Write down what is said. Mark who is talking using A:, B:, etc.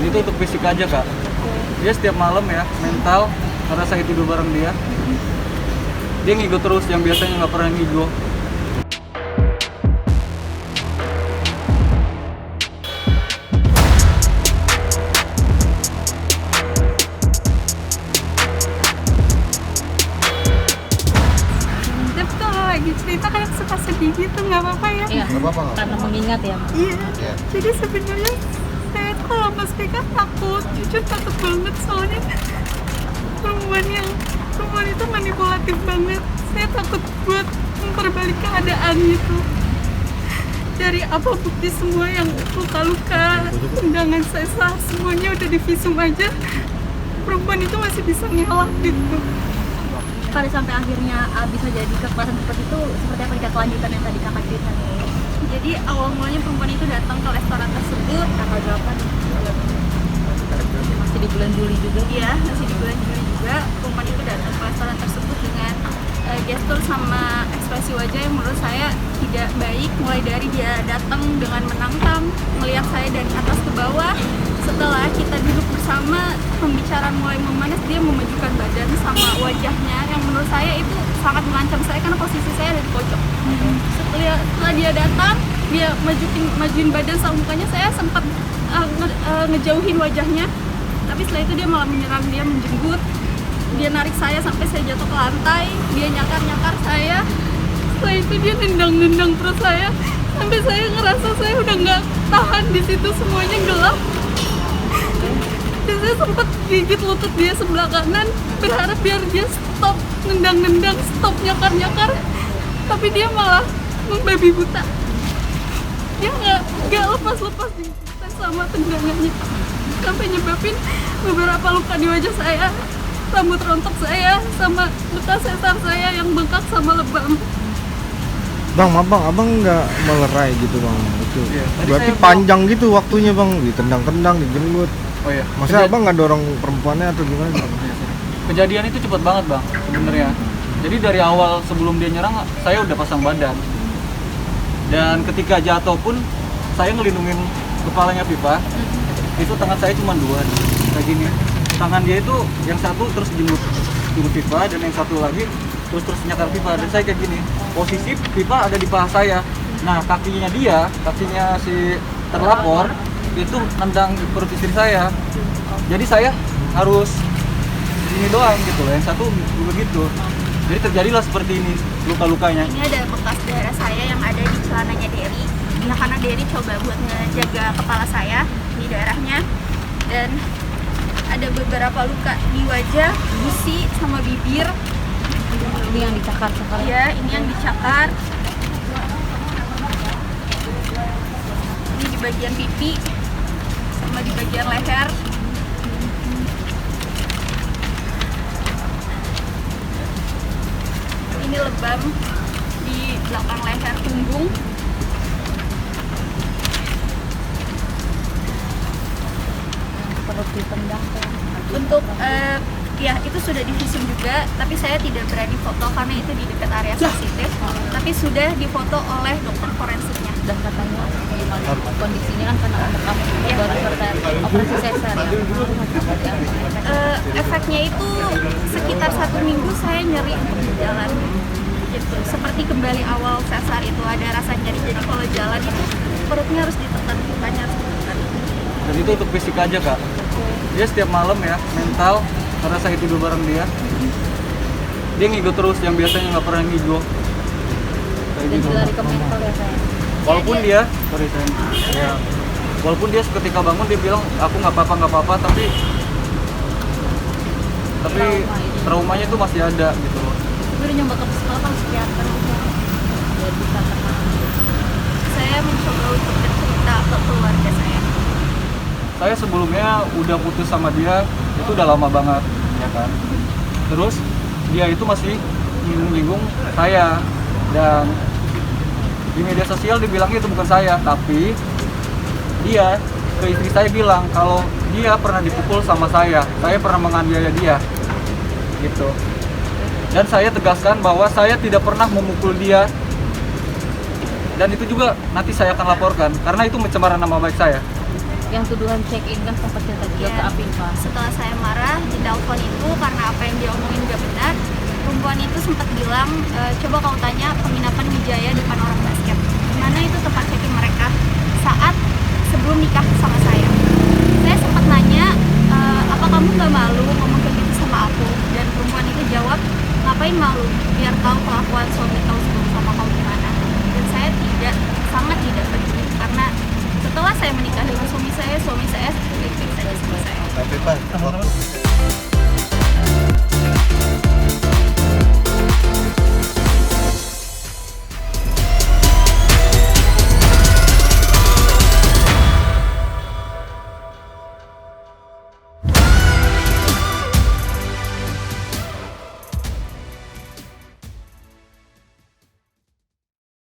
A: itu untuk fisik aja kak. Dia setiap malam ya mental, karena saya tidur bareng dia ngigo terus yang biasanya nggak pernah ngigo.
B: Lagi cerita kayak suka sedih gitu, nggak apa-apa ya?
C: Iya,
D: Nggak apa-apa.
C: karena mengingat ya.
B: Iya.
D: Iya.
B: Jadi sebenarnya saya tuh kalau Mas Pika takut, jujur takut banget soalnya perempuan itu manipulatif banget. Saya takut buat memperbalik keadaan gitu. Dari apa bukti semua yang luka-luka, tendangan sesar, semuanya udah divisum aja. Perempuan itu masih bisa ngelak gitu.
C: Pada sampai akhirnya bisa jadi kekerasan seperti itu, seperti apa nikah kelanjutan yang tadi kakak ceritain?
B: Jadi awal mulanya perempuan itu datang ke restoran tersebut
C: Tanggal 8 masih di bulan Juli juga.
B: ya, masih di bulan Juli juga. Perempuan itu datang ke restoran tersebut dengan gestur sama ekspresi wajah yang menurut saya tidak baik. Mulai dari dia datang dengan menantang, melihat saya dari atas ke bawah. Setelah kita duduk bersama, pembicaraan mulai memanas, dia memajukan badan sama wajahnya yang menurut saya itu sangat mengancam saya karena posisi saya ada di pojok. Setelah dia datang, dia majuin badan sama mukanya, saya sempat ngejauhin wajahnya. Tapi setelah itu dia malah menyerang, dia menjenggut, dia narik saya sampai saya jatuh ke lantai, dia nyakar saya. Setelah itu dia nendang perut saya sampai saya ngerasa saya udah nggak tahan di situ, semuanya gelap. Dan saya sempat gigit lutut dia sebelah kanan, berharap biar dia stop nendang, stop nyakar. Tapi dia malah membabi buta. Dia nggak lepas diikutan sama tendangannya, sampai nyebabin beberapa luka di wajah saya, rambut rontok saya, sama luka sesar saya yang bengkak sama lebam.
D: Bang, abang nggak melerai gitu bang? Itu
A: Iya, tadi
D: berarti
A: saya
D: panjang gitu waktunya bang, ditendang-tendang, dijenggut.
A: Oh iya.
D: Masa abang nggak dorong perempuannya atau gimana?
A: Kejadian itu cepat banget bang sebenarnya. Jadi dari awal sebelum dia nyerang saya udah pasang badan. Dan ketika jatuh pun saya ngelindungin kepalanya Pipa. Itu tangan saya cuma dua kayak gini. Tangan dia itu yang satu terus jenggut Pipa dan yang satu lagi terus nyakar Pipa, dan saya kayak gini. Posisi Pipa ada di paha saya. Nah, kakinya si terlapor itu nendang perut istri saya. Jadi saya harus ini doang gitu loh, yang satu begitu. Jadi terjadilah seperti ini luka-lukanya.
B: Ini ada bekas darah saya yang ada di celananya Derry. Ya karena Derry coba buat ngejaga kepala saya di darahnya, dan ada beberapa luka di wajah, gusi sama bibir.
C: Ini yang dicakar-cakar.
B: Ya, ini yang dicakar. Ini di bagian pipi sama di bagian leher. Ini lebam di belakang leher punggung.
C: Perut ditendang kan.
B: Untuk ya itu sudah divisum juga, tapi saya tidak berani foto karena itu di dekat area sensitif. Tapi sudah difoto oleh dokter forensiknya.
C: Dan katanya kondisinya kan karena baru selesai operasi sesar ya.
B: Efeknya itu sekitar 1 minggu saya nyeri untuk berjalan gitu. Seperti kembali awal sesar itu ada rasa nyeri, jadi kalau jalan itu perutnya harus ditekan, bukannya harus ditekan.
A: Dan itu untuk fisik aja kak. Dia setiap malam ya mental, karena saya tidur bareng dia ngigo terus yang biasanya nggak pernah ngigo kayak
C: Dan
A: gitu.
C: juga lari ke mental ya saya.
A: Walaupun dia, ya, walaupun dia ketika bangun dia bilang aku nggak apa-apa, tapi traumanya itu masih ada gitu loh.
C: Tapi udah nyoba ke psikolog, psikiater gitu. Biar bisa tenang.
B: Saya mencoba untuk bercerita ke keluarga saya.
A: Saya sebelumnya udah putus sama dia itu udah lama banget ya kan. Terus dia itu masih menyinggung saya, dan di media sosial dibilangnya itu bukan saya, tapi dia ke istri saya bilang kalau dia pernah dipukul sama saya pernah menganiaya dia gitu. Dan saya tegaskan bahwa saya tidak pernah memukul dia, dan itu juga nanti saya akan laporkan karena itu pencemaran nama baik saya.
C: Yang tuduhan check in kan sempat cerita juga ke
B: Iya.
C: Afifa.
B: Setelah saya marah di telepon itu karena apa yang dia omongin gak benar, perempuan itu sempat bilang, coba kau tanya penginapan Wijaya depan orang basket, mana itu tempat check-in mereka saat sebelum nikah sama saya. Saya sempat nanya, apa kamu gak malu ngomong kayak gitu sama aku? Dan perempuan itu jawab, ngapain malu, biar tahu kelakuan suami kau sebelum sama kau gimana. Dan saya sangat tidak peduli karena setelah saya menikah dengan suami saya baik-baik saja sama saya.
E: Tapi Pak,